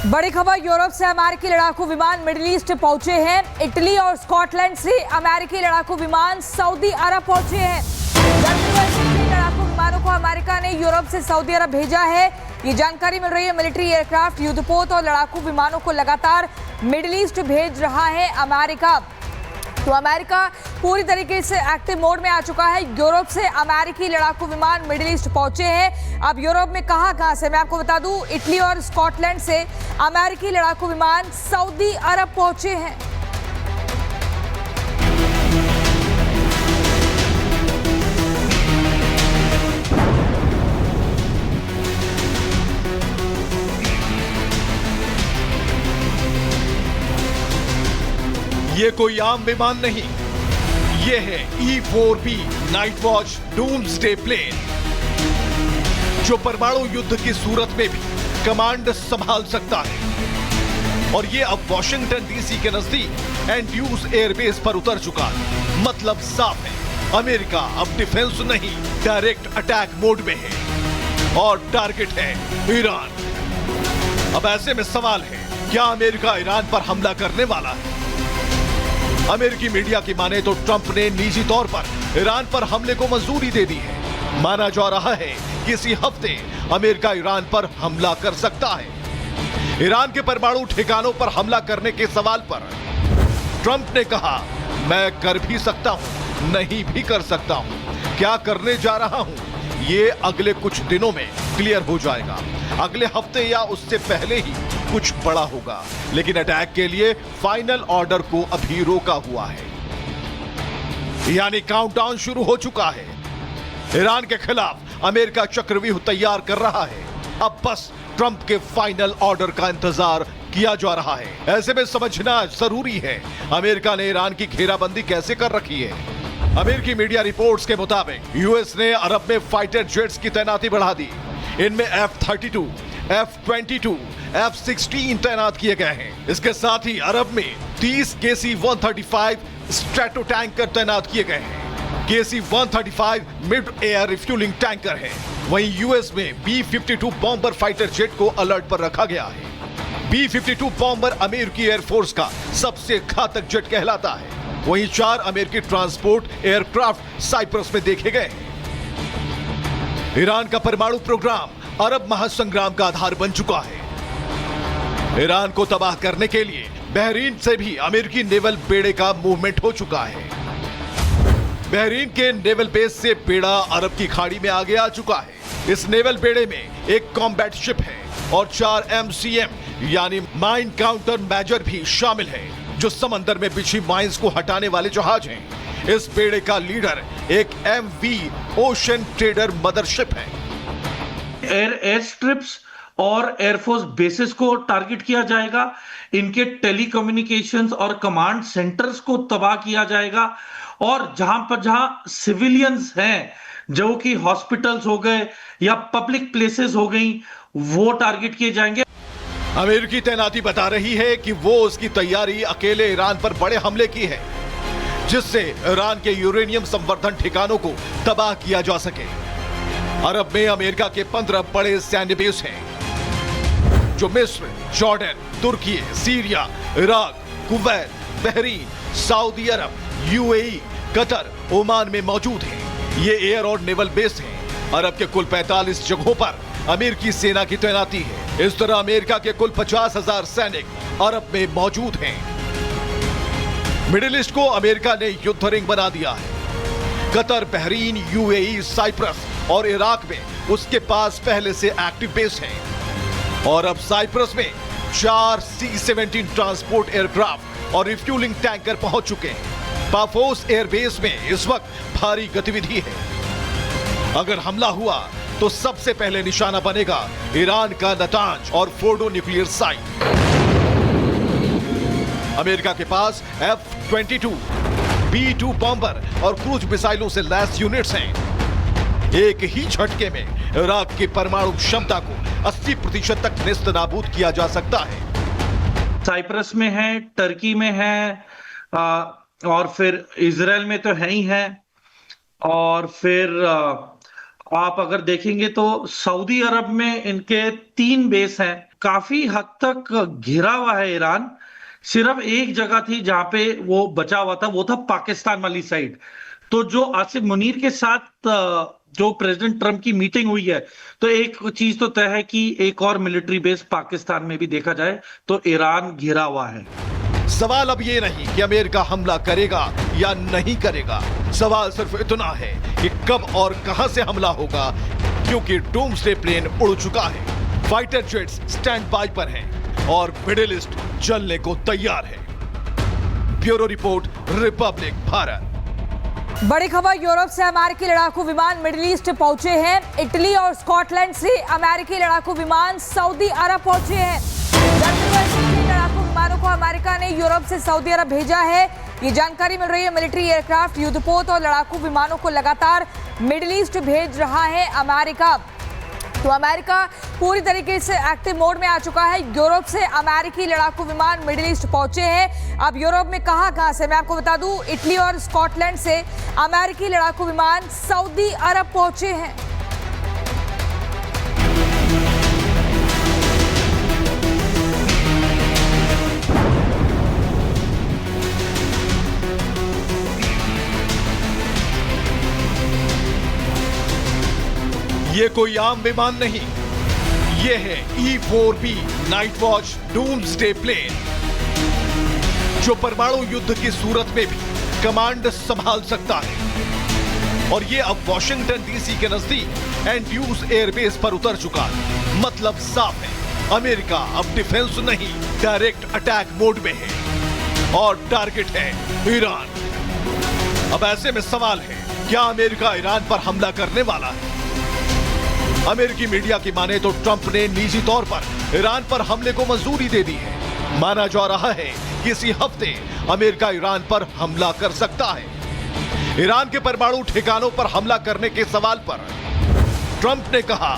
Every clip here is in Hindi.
बड़ी खबर, यूरोप से अमेरिकी लड़ाकू विमान मिडिल ईस्ट पहुंचे हैं। इटली और स्कॉटलैंड से अमेरिकी लड़ाकू विमान सऊदी अरब पहुंचे हैं। लड़ाकू विमानों को अमेरिका ने यूरोप से सऊदी अरब भेजा है। ये जानकारी मिल रही है। मिलिट्री एयरक्राफ्ट, युद्धपोत और लड़ाकू विमानों को लगातार मिडिल ईस्ट भेज रहा है अमेरिका। तो अमेरिका पूरी तरीके से एक्टिव मोड में आ चुका है। यूरोप से अमेरिकी लड़ाकू विमान मिडिल ईस्ट पहुंचे हैं। अब यूरोप में कहां से, मैं आपको बता दूं, इटली और स्कॉटलैंड से अमेरिकी लड़ाकू विमान सऊदी अरब पहुंचे हैं। ये कोई आम विमान नहीं, ये है E-4B night watch doomsday plane, जो परमाणु युद्ध की सूरत में भी कमांड संभाल सकता है। और ये अब वॉशिंगटन डीसी के नजदीक एंड्यूज एयरबेस पर उतर चुका है। मतलब साफ है, अमेरिका अब डिफेंस नहीं, डायरेक्ट अटैक मोड में है और टारगेट है ईरान। अब ऐसे में सवाल है, क्या अमेरिका ईरान पर हमला करने वाला है? अमेरिकी मीडिया की माने तो ट्रंप ने निजी तौर पर ईरान पर हमले को मंजूरी दे दी है। माना जा रहा है कि इसी हफ्ते अमेरिका ईरान पर हमला कर सकता है। ईरान के परमाणु ठिकानों पर हमला करने के सवाल पर ट्रंप ने कहा, मैं कर भी सकता हूं, नहीं भी कर सकता हूं। क्या करने जा रहा हूं, ये अगले कुछ दिनों में क्लियर हो जाएगा। अगले हफ्ते या उससे पहले ही कुछ बड़ा होगा, लेकिन अटैक के लिए फाइनल ऑर्डर को अभी रोका हुआ है। यानी काउंटडाउन शुरू हो चुका है। ईरान के खिलाफ अमेरिका चक्रव्यूह तैयार कर रहा है। अब बस ट्रंप के फाइनल ऑर्डर का इंतजार किया जा रहा है। ऐसे में समझना जरूरी है, अमेरिका ने ईरान की घेराबंदी कैसे कर रखी है। अमेरिकी मीडिया रिपोर्ट्स के मुताबिक यूएस ने अरब में फाइटर जेट्स की तैनाती बढ़ा दी। इनमें F-32, F-22, F-16 तैनात किए गए हैं। इसके साथ ही अरब में 30 KC-135 स्ट्रैटो टैंकर तैनात किए गए हैं। KC-135 mid air refuelling tanker है। वहीं यूएस में B-52 बॉम्बर फाइटर जेट को अलर्ट पर रखा गया है। B-52 बॉम्बर अमेरिकी एयरफोर्स का सबसे घातक जेट कहलाता है। वहीं 4 अमेरिकी ट्रांसपोर्ट एयरक्राफ्ट साइप्रस में देखे गए हैं। ईरान का परमाणु प्रोग्राम अरब महासंग्राम का आधार बन चुका है। ईरान को तबाह करने के लिए बहरीन से भी अमेरिकी नेवल बेड़े का मूवमेंट हो चुका है। बहरीन के नेवल बेस से बेड़ा अरब की खाड़ी में आगे आ चुका है। इस नेवल बेड़े में एक कॉम्बैट शिप है और 4 MCM यानी माइन काउंटर मेजर भी शामिल है, जो समंदर में बिछी माइंस को हटाने वाले जहाज हैं। इस बेड़े का लीडर एक MV ओशन ट्रेडर मदरशिप है। एयर स्ट्रिप्स और एयरफोर्स बेसिस को टारगेट किया जाएगा। इनके टेलीकम्युनिकेशंस और कमांड सेंटर्स को तबाह किया जाएगा। और जहां सिविलियंस हैं, जो कि हॉस्पिटल्स हो गए या पब्लिक प्लेसेस हो गई, वो टारगेट किए जाएंगे। अमेरिकी तैनाती बता रही है कि वो उसकी तैयारी अकेले ईरान पर बड़े हमले की है, जिससे ईरान के यूरेनियम संवर्धन ठिकानों को तबाह किया जा सके। अरब में अमेरिका के 15 बड़े सैन्य बेस हैं, जो मिस्र, जॉर्डन, तुर्की, Syria, Iraq, Kuwait, Bahrain, Saudi Arab, UAE, Qatar, Oman में मौजूद हैं। ये एयर और नेवल बेस हैं। अरब के कुल 45 जगहों पर अमेरिकी सेना की तैनाती है। इस तरह अमेरिका के कुल 50,000 सैनिक अरब में मौजूद हैं। मिडिल ईस्ट को अमेरिका ने युद्ध रिंग बना दिया है। कतर, बहरीन, UAE, साइप्रस और इराक में उसके पास पहले से एक्टिव बेस हैं। और अब साइप्रस में 4 C-17 ट्रांसपोर्ट एयरक्राफ्ट और रिफ्यूलिंग टैंकर पहुंच चुके हैं। पाफोस एयरबेस में इस वक्त भारी गतिविधि है। अगर हमला हुआ तो सबसे पहले निशाना बनेगा ईरान का नतांज और फोर्डो न्यूक्लियर साइट। अमेरिका के पास F-22, B-2 बॉम्बर और क्रूज मिसाइलों से लैस यूनिट्स हैं। एक ही झटके में इराक की परमाणु क्षमता को 80% तक नेस्त नाबूद किया जा सकता है। साइप्रस में है, टर्की में है, और फिर इजराइल में तो है ही है, और फिर आप अगर देखेंगे तो सऊदी अरब में इनके 3 बेस हैं। काफी हद तक घिरा हुआ है ईरान। सिर्फ एक जगह थी जहां पे वो बचा हुआ था, वो था पाकिस्तान वाली साइड। तो जो आसिफ मुनीर के साथ जो प्रेसिडेंट ट्रंप की मीटिंग हुई है, तो एक चीज तो तय है कि एक और मिलिट्री बेस पाकिस्तान में भी देखा जाए तो ईरान घिरा हुआ है। सवाल अब ये नहीं कि अमेरिका हमला करेगा या नहीं करेगा, सवाल सिर्फ इतना है कि कब और कहां से हमला होगा, क्योंकि डूम्सडे प्लेन उड़ चुका है, फाइटर जेट्स स्टैंड बाय पर हैं और मिडिल ईस्ट चलने को तैयार है। Bureau report, Republic Bharat. बड़ी खबर, यूरोप से अमेरिकी लड़ाकू विमान मिडिल ईस्ट पहुंचे हैं। इटली और स्कॉटलैंड से अमेरिकी लड़ाकू विमान सऊदी अरब पहुंचे हैं। लड़ाकू विमानों को अमेरिका ने यूरोप से सऊदी अरब भेजा है। ये जानकारी मिल रही है। मिलिट्री एयरक्राफ्ट, युद्धपोत और लड़ाकू विमानों को लगातार मिडिल ईस्ट भेज रहा है अमेरिका। तो अमेरिका पूरी तरीके से एक्टिव मोड में आ चुका है। यूरोप से अमेरिकी लड़ाकू विमान मिडिल ईस्ट पहुंचे हैं। अब यूरोप में कहां से, मैं आपको बता दूं, इटली और स्कॉटलैंड से अमेरिकी लड़ाकू विमान सऊदी अरब पहुंचे हैं। ये कोई आम विमान नहीं, ये है E-4B night watch doomsday plane, जो परमाणु युद्ध की सूरत में भी कमांड संभाल सकता है। और ये अब वॉशिंगटन डीसी के नजदीक एंड्यूज एयरबेस पर उतर चुका है। मतलब साफ है, अमेरिका अब डिफेंस नहीं, डायरेक्ट अटैक मोड में है और टारगेट है ईरान। अब ऐसे में सवाल है, क्या अमेरिका ईरान पर हमला करने वाला है? अमेरिकी मीडिया की माने तो ट्रंप ने निजी तौर पर ईरान पर हमले को मंजूरी दे दी है। माना जा रहा है कि इसी हफ्ते अमेरिका ईरान पर हमला कर सकता है। ईरान के परमाणु ठिकानों पर हमला करने के सवाल पर ट्रंप ने कहा,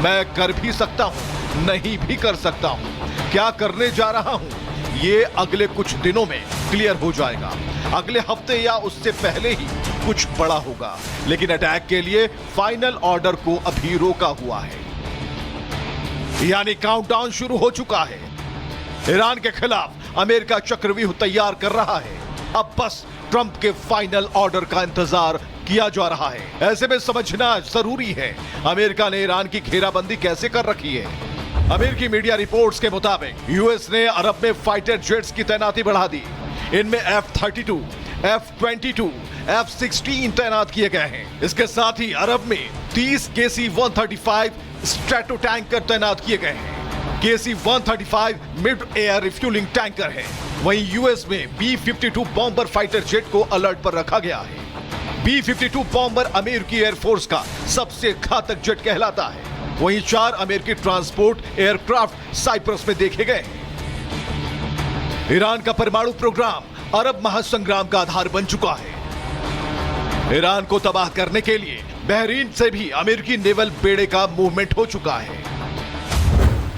मैं कर भी सकता हूं, नहीं भी कर सकता हूं। क्या करने जा रहा हूं, ये अगले कुछ दिनों में क्लियर हो जाएगा। अगले हफ्ते या उससे पहले ही कुछ बड़ा होगा, लेकिन अटैक के लिए फाइनल ऑर्डर को अभी रोका हुआ है। यानी काउंटडाउन शुरू हो चुका है। ईरान के खिलाफ अमेरिका चक्रव्यूह तैयार कर रहा है। अब बस ट्रंप के फाइनल ऑर्डर का इंतजार किया जा रहा है। ऐसे में समझना जरूरी है, अमेरिका ने ईरान की घेराबंदी कैसे कर रखी है। अमेरिकी मीडिया रिपोर्ट्स के मुताबिक यूएस ने अरब में फाइटर जेट्स की तैनाती बढ़ा दी। इनमें F-32, F-22, F-16 तैनात किए गए हैं। इसके साथ ही अरब में 30 KC-135 स्ट्रैटो टैंकर तैनात किए गए हैं। KC-135 mid air refuelling tanker है। वहीं यूएस में B-52 बॉम्बर फाइटर जेट को अलर्ट पर रखा गया है। B-52 बॉम्बर अमेरिकी एयरफोर्स का सबसे घातक जेट कहलाता है। वहीं 4 अमेरिकी ट्रांसपोर्ट एयरक्राफ्ट साइप्रस में देखे गए हैं। ईरान का परमाणु प्रोग्राम अरब महासंग्राम का आधार बन चुका है। ईरान को तबाह करने के लिए बहरीन से भी अमेरिकी नेवल बेड़े का मूवमेंट हो चुका है।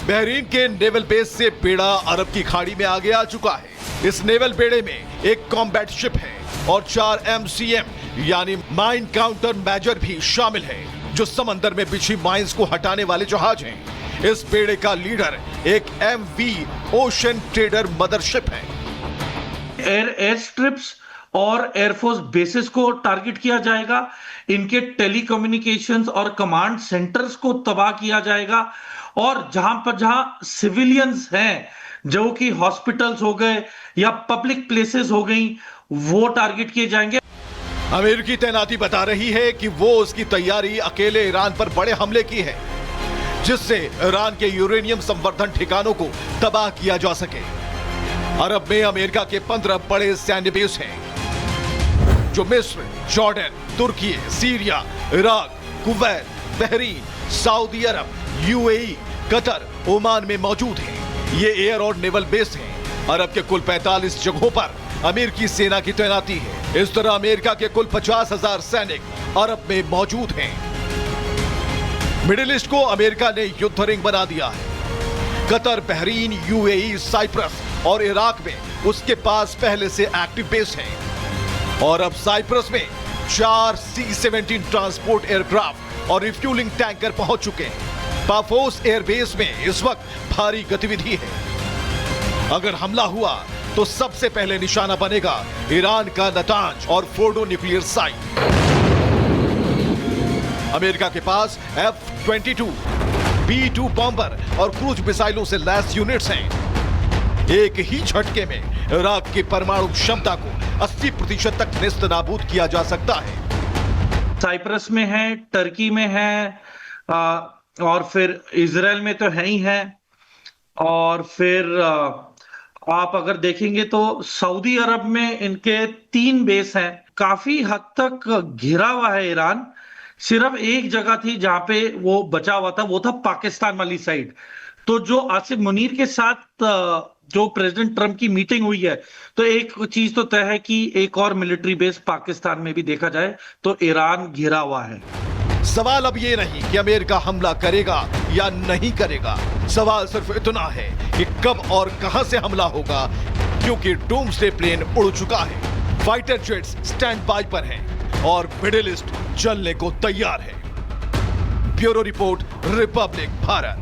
बहरीन के नेवल बेस से बेड़ा अरब की खाड़ी में आगे आ चुका है। इस नेवल बेड़े में एक कॉम्बैट शिप है और 4 MCM यानी माइन काउंटर मेजर भी शामिल है, जो समंदर में बिछी माइंस को हटाने वाले जहाज हैं। इस बेड़े का लीडर एक MV ओशन ट्रेडर मदरशिप है। एयर स्ट्रिप्स और एयरफोर्स बेसिस को टारगेट किया जाएगा। इनके टेलीकम्युनिकेशंस और कमांड सेंटर्स को तबाह किया जाएगा और जहां सिविलियंस हैं, जो कि हॉस्पिटल्स हो गए या पब्लिक प्लेसेस हो गई, वो टारगेट किए जाएंगे। अमेरिकी तैनाती बता रही है कि वो उसकी तैयारी अकेले ईरान पर बड़े हमले की है, जिससे ईरान के यूरेनियम संवर्धन ठिकानों को तबाह किया जा सके। अरब में अमेरिका के 15 बड़े सैन्य बेस हैं, जो मिस्र, जॉर्डन, तुर्की, Syria, Iraq, Kuwait, Bahrain, Saudi Arab, UAE, Qatar, Oman में मौजूद हैं। ये एयर और नेवल बेस हैं। अरब के कुल 45 जगहों पर अमेरिकी सेना की तैनाती है। इस तरह अमेरिका के कुल 50,000 सैनिक अरब में मौजूद हैं। मिडिल ईस्ट को अमेरिका ने युद्ध रिंग बना दिया है। कतर, बहरीन, UAE, साइप्रस और इराक में उसके पास पहले से एक्टिव बेस हैं। और अब साइप्रस में 4 C-17 ट्रांसपोर्ट एयरक्राफ्ट और रिफ्यूलिंग टैंकर पहुंच चुके हैं। पाफोस एयरबेस में इस वक्त भारी गतिविधि है। अगर हमला हुआ तो सबसे पहले निशाना बनेगा ईरान का नतांज और फोर्डो न्यूक्लियर साइट। अमेरिका के पास F-22, B-2 बॉम्बर और क्रूज मिसाइलों से लैस यूनिट्स हैं। एक ही झटके में इराक की परमाणु क्षमता को 80% तक नेस्तनाबूद किया जा सकता है। साइप्रस में है, टर्की में है, और फिर इजराइल में तो है ही है, और फिर आप अगर देखेंगे तो सऊदी अरब में इनके 3 बेस हैं। काफी हद तक घिरा हुआ है ईरान। सिर्फ एक जगह थी जहां पे वो बचा हुआ था, वो था पाकिस्तान वाली साइड। तो जो आसिफ मुनीर के साथ जो प्रेसिडेंट ट्रंप की मीटिंग हुई है, तो एक चीज तो तय है कि एक और मिलिट्री बेस पाकिस्तान में भी देखा जाए, तो ईरान घिरा हुआ है। सवाल अब ये नहीं कि अमेरिका हमला करेगा या नहीं करेगा, सवाल सिर्फ इतना है कि कब और कहां से हमला होगा, क्योंकि डूम्सडे प्लेन उड़ चुका है, फाइटर जेट्स स्टैंड बाय पर हैं और मिडिल ईस्ट चलने को तैयार है। Bureau report, Republic Bharat.